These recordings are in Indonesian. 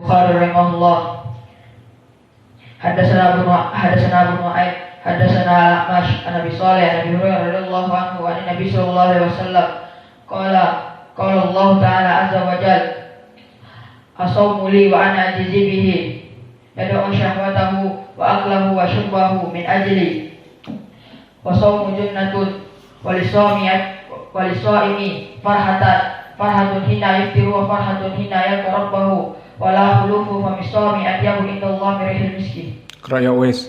Bukhari rahimahullah. Hadatsana Abu Nu'aym hadatsana Al-A'mash an Abi Shalih an Abi Hurairah radhiyallahu anhu an Nabi sallallahu alaihi wasallam qala Allah ta'ala azza wa jalla as-sawmu li wa ana ajzi bihi yad'u syahwatahu wa aklahu wa shurbahu min ajli wa sawmu jannatun wa lis-shaimi farhatun hina yaftiru wa farhatun hina yaqrabahu wa la khulufu fa misami atyabu indallahi mirihil miski. Qara Uwais.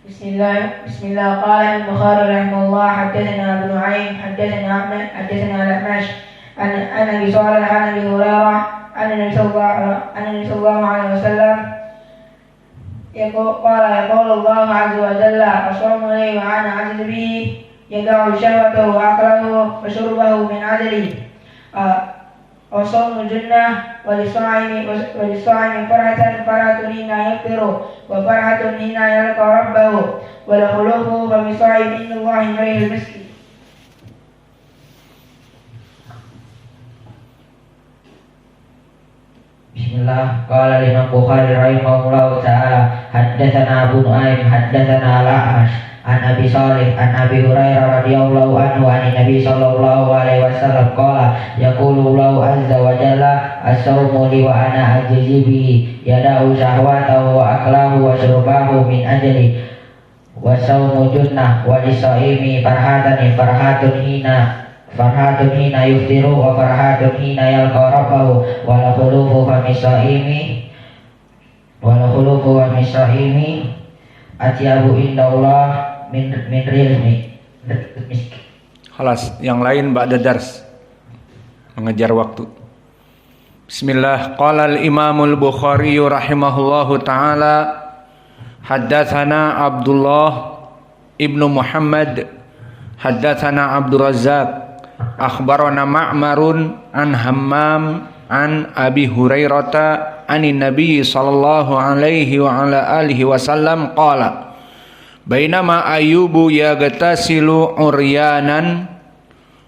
Bismillah qala al-Bukhari rahimahullah hadatsana Abu Nu'aym hadatsana Al-A'mash an Abi Shalih an Abi Hurairah an Nabi sallallahu alaihi wasallam yaqulu Allah azza wa jalla as-sawmu li wa ana ajzi bihi yad'u syahwatahu wa aklahu wa shurbahu min ajli wa-sawmu jannah wa lis-sha'imi farhatun hina yaftiru wa farhatun hina yalqa rabbahu wa la khulufu fa misa'im innallahi marihil miski. Bismillah. Qala Imam Bukhari rahimahullahu ta'ala haddatsana Abu Nu'aym haddatsana Al-A'mash an Abi Shalih an Abi Hurairah radhiyallahu anhu an Nabi sallallahu alaihi wasallam qala yaqulu Allahu azza wa jalla as-sawmu li wa ana ajzi bihi yad'u syahwatahu wa aklahu wa shurbahu min ajli wa sawmu junnah wa lis-shaimi farhatun hina yuftiru wa farhatun hina yalqa rabbahu wa la khulufu fa misaimi atyabu indallah min rilmi. Halas, yang lain ba'da dars. Mengejar waktu. Bismillah. Qala al-Imam al-Bukhari rahimahullahu taala haddatsana Abdullah ibnu Muhammad haddatsana Abdur Razzaq akhbarana Ma'marun an Hammam an Abi Hurairah anin Nabi sallallahu alaihi wa ala alihi wasallam qala bainama Ayyubu yagtasilu uryanan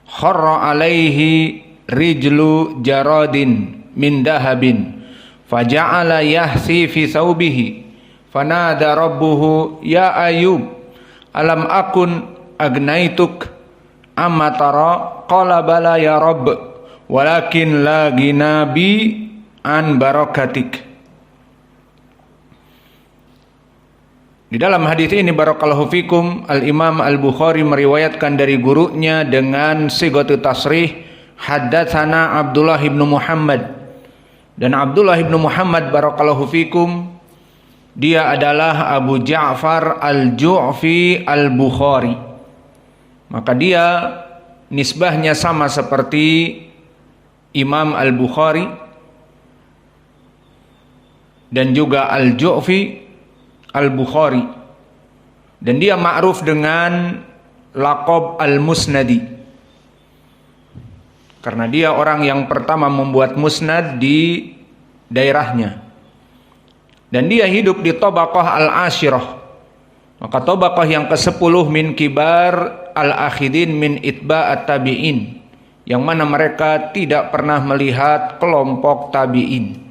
kharra alaihi rijlu jaradin min dahabin faja'ala yahsi fi thawbihi fanada rabbuhu ya Ayyub alam akun agnaituk amma tara qala bala ya rabb walakin la ginabi an barakatik. Di dalam hadis ini barakallahu fikum, Al-Imam Al-Bukhari meriwayatkan dari gurunya dengan sigatu tasrih haddatsana Abdullah ibnu Muhammad. Dan Abdullah ibnu Muhammad barakallahu fikum, dia adalah Abu Ja'far Al-Ju'fi Al-Bukhari. Maka dia nisbahnya sama seperti Imam Al-Bukhari dan juga Al-Ju'fi Al-Bukhari, dan dia ma'ruf dengan laqab Al-Musnadi karena dia orang yang pertama membuat musnad di daerahnya, dan dia hidup di tabaqah Al-Ashirah. Maka tabaqah yang ke-10 min kibar al-akhidin min itba'at tabi'in, yang mana mereka tidak pernah melihat kelompok tabi'in.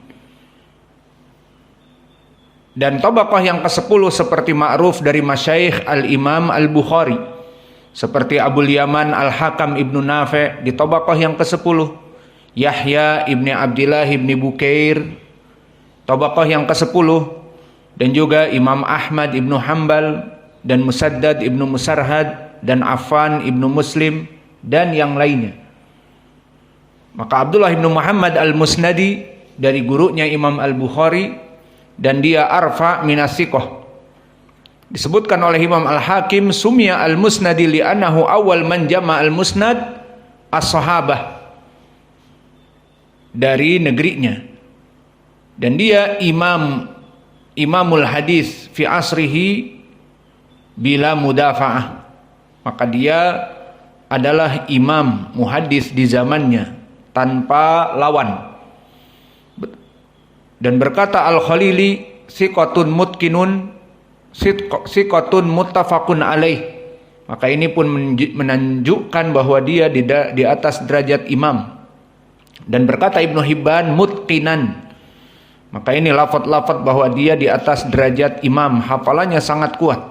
Dan tabaqah yang ke-10 seperti ma'ruf dari masyayikh Al-Imam Al-Bukhari seperti Abul Yaman Al-Hakam Ibnu Nafi' di tabaqah yang ke-10, Yahya Ibni Abdillah Ibni Bukair tabaqah yang ke-10, dan juga Imam Ahmad Ibnu Hanbal dan Musaddad Ibnu Musarhad dan Affan Ibnu Muslim dan yang lainnya. Maka Abdullah Ibnu Muhammad Al-Musnadi dari gurunya Imam Al-Bukhari, dan dia arfa minasiqah. Disebutkan oleh Imam Al-Hakim sumya Al-Musnadi li'annahu awal man jama' al-musnad as-sahabah, dari negerinya, dan dia imamul hadis fi asrihi bila mudafa'ah. Maka dia adalah imam muhaddis di zamannya tanpa lawan. Dan berkata Al-Khalili siqatun mutqinun siqatun muttafaqun alaih. Maka ini pun menunjukkan bahwa dia di atas derajat imam. Dan berkata Ibnu Hibban mutqinan. Maka ini lafaz-lafaz bahwa dia di atas derajat imam, hafalannya sangat kuat.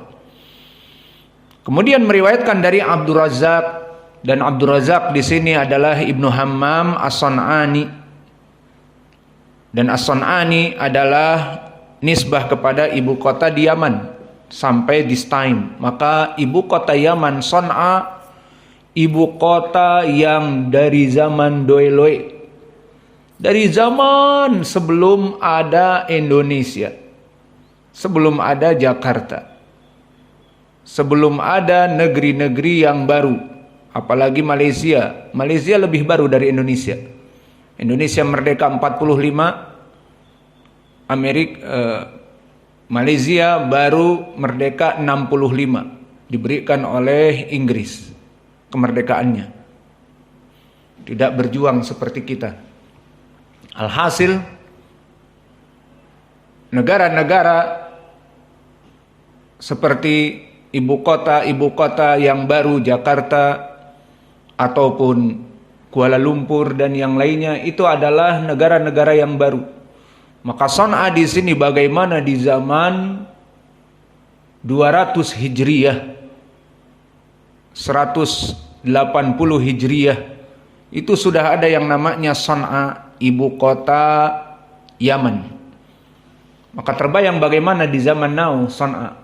Kemudian meriwayatkan dari Abdur Razzaq, dan Abdur Razzaq di sini adalah Ibnu Hammam As-San'ani. Dan As-San'ani adalah nisbah kepada ibu kota di Yaman sampai this time. Maka ibu kota Yaman Son'a, ibu kota yang dari zaman Doeloe, dari zaman sebelum ada Indonesia, sebelum ada Jakarta, sebelum ada negeri-negeri yang baru, apalagi Malaysia. Malaysia lebih baru dari Indonesia. Indonesia merdeka 45, Malaysia baru merdeka 65, diberikan oleh Inggris kemerdekaannya. Tidak berjuang seperti kita. Alhasil, negara-negara seperti ibu kota yang baru Jakarta ataupun Kuala Lumpur dan yang lainnya itu adalah negara-negara yang baru. Maka Son'a di sini bagaimana di zaman 200 Hijriyah, 180 Hijriyah, itu sudah ada yang namanya Son'a, ibu kota Yaman. Maka terbayang bagaimana di zaman now Son'a,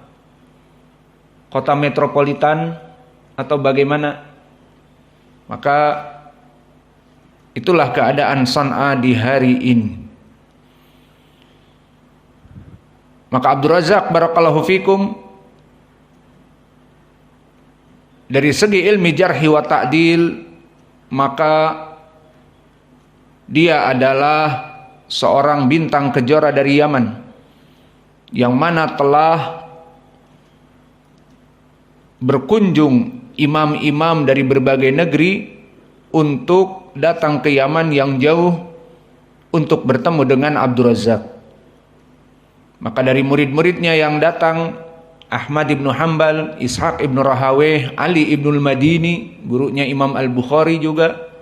kota metropolitan atau bagaimana. Maka itulah keadaan Son'a di hari ini. Maka Abdur Razzaq barakallahu fikum, dari segi ilmi jarhi wa ta'dil, maka dia adalah seorang bintang kejora dari Yaman, yang mana telah berkunjung imam-imam dari berbagai negeri untuk datang ke Yaman yang jauh untuk bertemu dengan Abdur Razzaq. Maka dari murid-muridnya yang datang, Ahmad ibn Hanbal, Ishaq ibn Rahaweh, Ali ibn al-Madini, gurunya Imam Al-Bukhari juga,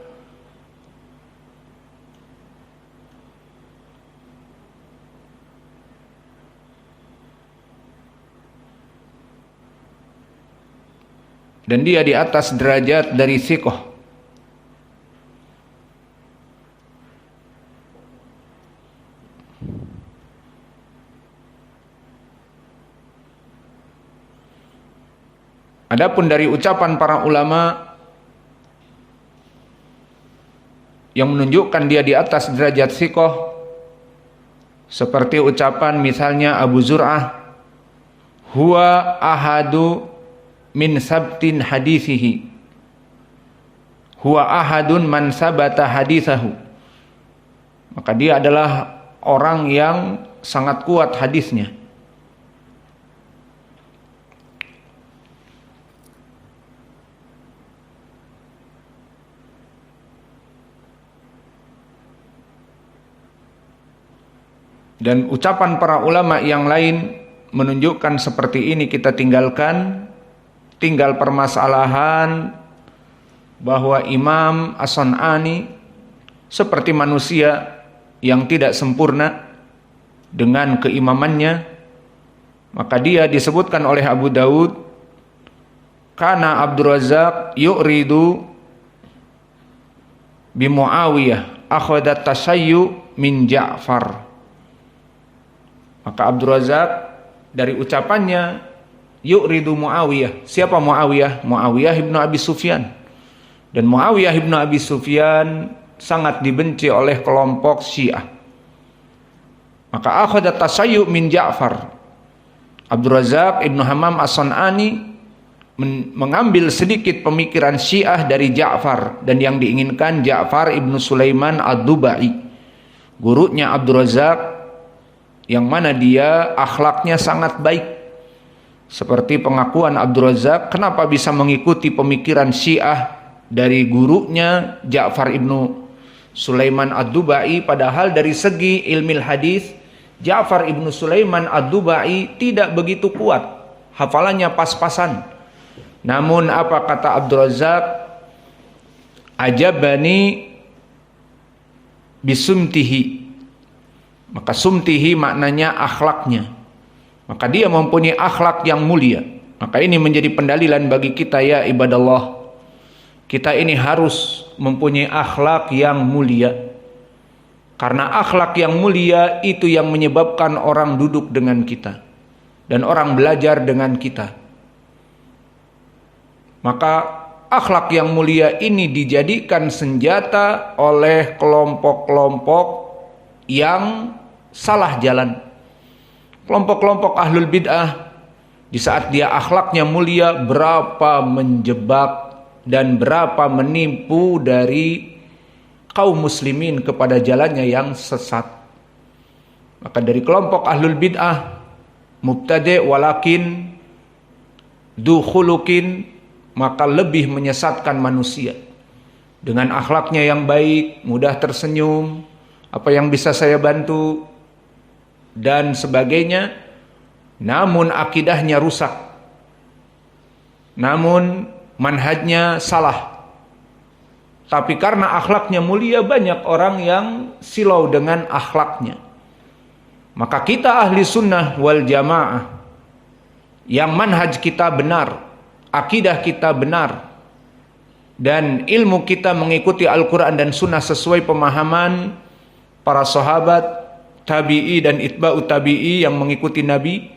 dan dia di atas derajat dari thiqah. Adapun dari ucapan para ulama yang menunjukkan dia di atas derajat thiqah, seperti ucapan misalnya Abu Zur'ah, huwa ahadu min sabtin hadithihi, huwa ahadun man sabata hadithahu. Maka dia adalah orang yang sangat kuat hadisnya. Dan ucapan para ulama yang lain menunjukkan seperti ini kita tinggalkan. Tinggal permasalahan bahwa Imam As-San'ani seperti manusia yang tidak sempurna dengan keimamannya. Maka dia disebutkan oleh Abu Daud, kana Abdur Razzaq yu'ridu bi Muawiyah akhadat tasayyu min Ja'far. Maka Abdur Razzaq dari ucapannya yu'ridu Muawiyah. Siapa Muawiyah? Muawiyah ibnu Abi Sufyan. Dan Muawiyah ibnu Abi Sufyan sangat dibenci oleh kelompok Syiah. Maka akhadat tasayyu min Ja'far. Abdur Razzaq ibnu Hammam As-San'ani mengambil sedikit pemikiran Syiah dari Ja'far, dan yang diinginkan Ja'far ibnu Sulaiman Ad-Dubai, gurunya Abdur Razzaq, yang mana dia akhlaknya sangat baik. Seperti pengakuan Abdur Razzaq, kenapa bisa mengikuti pemikiran Syiah dari gurunya Ja'far ibnu Sulaiman Ad-Dubai, padahal dari segi ilmil hadis Ja'far ibnu Sulaiman Ad-Dubai tidak begitu kuat, hafalannya pas-pasan. Namun apa kata Abdur Razzaq? Ajabani bisumtihi. Maka sumtihi maknanya akhlaknya. Maka dia mempunyai akhlak yang mulia. Maka ini menjadi pendalilan bagi kita ya ibadallah. Kita ini harus mempunyai akhlak yang mulia. Karena akhlak yang mulia itu yang menyebabkan orang duduk dengan kita. Dan orang belajar dengan kita. Maka akhlak yang mulia ini dijadikan senjata oleh kelompok-kelompok yang salah jalan. Kelompok-kelompok ahlul bid'ah, di saat dia akhlaknya mulia, berapa menjebak dan berapa menipu dari kaum muslimin kepada jalannya yang sesat. Maka dari kelompok ahlul bid'ah, mubtadi' walakin du khuluqin, maka lebih menyesatkan manusia. Dengan akhlaknya yang baik, mudah tersenyum, apa yang bisa saya bantu, dan sebagainya, namun akidahnya rusak, namun manhajnya salah. Tapi karena akhlaknya mulia, banyak orang yang silau dengan akhlaknya. Maka kita ahli sunnah wal jamaah yang manhaj kita benar, akidah kita benar, dan ilmu kita mengikuti Al-Quran dan sunnah sesuai pemahaman para sahabat, tabi'i dan itba'u tabi'i yang mengikuti Nabi,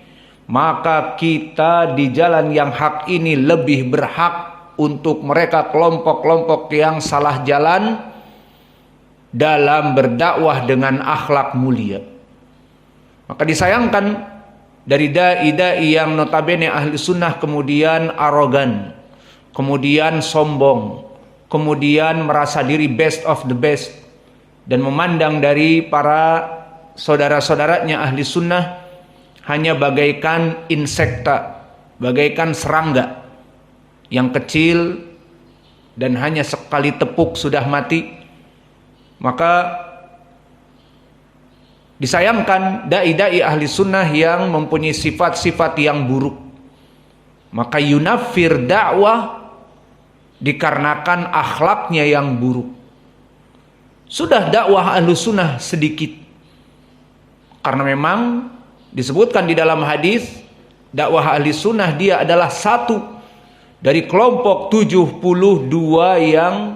maka kita di jalan yang hak ini lebih berhak untuk mereka kelompok-kelompok yang salah jalan dalam berdakwah dengan akhlak mulia. Maka disayangkan dari dai-dai yang notabene ahli sunnah kemudian arogan, kemudian sombong, kemudian merasa diri best of the best, dan memandang dari para saudara-saudaranya ahli sunnah hanya bagaikan insekta, bagaikan serangga yang kecil dan hanya sekali tepuk sudah mati. Maka disayangkan dai-dai ahli sunnah yang mempunyai sifat-sifat yang buruk, maka yunafir dakwah dikarenakan akhlaknya yang buruk. Sudah dakwah ahli sunnah sedikit, karena memang disebutkan di dalam hadis dakwah ahli sunnah dia adalah satu dari kelompok 72 yang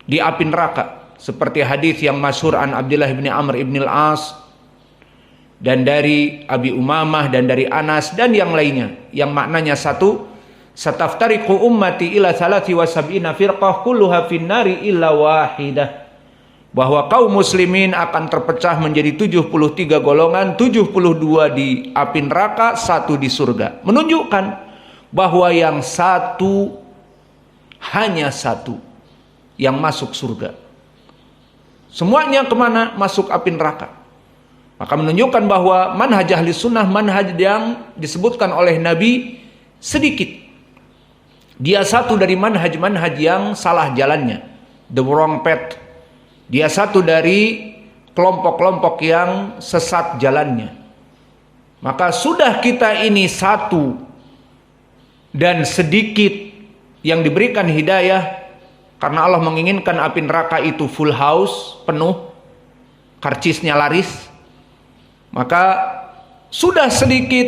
di api neraka, seperti hadis yang masyhur an Abdullah bin Amr ibn al-As dan dari Abi Umamah dan dari Anas dan yang lainnya, yang maknanya satu, sataftariqu ummati ila 73 firqah kulluha finnari illa wahidah, bahwa kaum muslimin akan terpecah menjadi 73 golongan, 72 di api neraka, satu di surga. Menunjukkan bahwa yang satu, hanya satu yang masuk surga. Semuanya kemana? Masuk api neraka. Maka menunjukkan bahwa manhaj ahli sunnah, manhaj yang disebutkan oleh Nabi sedikit. Dia satu dari manhaj-manhaj yang salah jalannya, the wrong path. Dia satu dari kelompok-kelompok yang sesat jalannya. Maka sudah kita ini satu dan sedikit yang diberikan hidayah, karena Allah menginginkan api neraka itu full house, penuh, karcisnya laris. Maka sudah sedikit,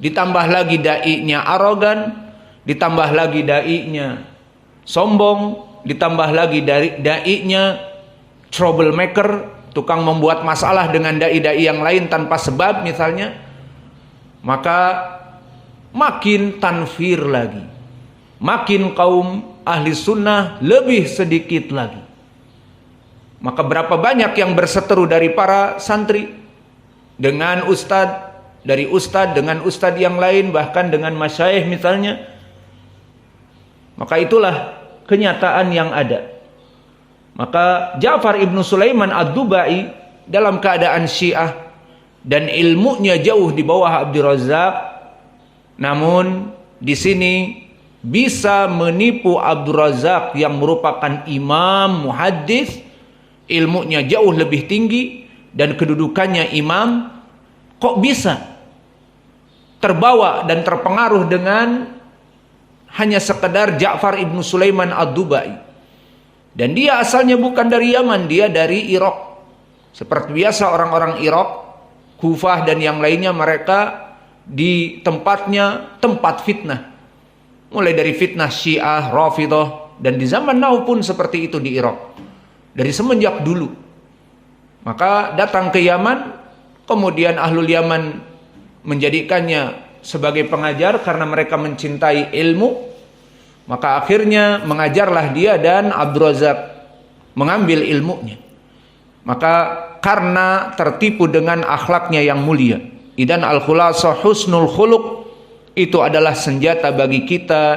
ditambah lagi dai-nya arogan, ditambah lagi dai-nya sombong, ditambah lagi dari dai-nya troublemaker, tukang membuat masalah dengan dai-dai yang lain tanpa sebab misalnya. Maka makin tanfir lagi, makin kaum ahli sunnah lebih sedikit lagi. Maka berapa banyak yang berseteru dari para santri dengan ustadz, dari ustadz dengan ustadz yang lain, bahkan dengan masyayikh misalnya. Maka itulah kenyataan yang ada. Maka Ja'far ibnu Sulaiman ad-Dubai dalam keadaan Syiah dan ilmunya jauh di bawah Abdul Razak, namun di sini bisa menipu Abdul Razak yang merupakan imam muhaddis, ilmunya jauh lebih tinggi dan kedudukannya imam, kok bisa terbawa dan terpengaruh dengan hanya sekedar Ja'far ibnu Sulaiman ad-Dubai. Dan dia asalnya bukan dari Yaman, dia dari Irak. Seperti biasa orang-orang Irak, Kufah dan yang lainnya, mereka di tempatnya tempat fitnah. Mulai dari fitnah Syiah, Rafidhah, dan di zaman now pun seperti itu di Irak. Dari semenjak dulu. Maka datang ke Yaman, kemudian ahlul Yaman menjadikannya sebagai pengajar karena mereka mencintai ilmu. Maka akhirnya mengajarlah dia dan Abdul Razak mengambil ilmunya. Maka karena tertipu dengan akhlaknya yang mulia. Idan al-khulasah husnul khuluq itu adalah senjata bagi kita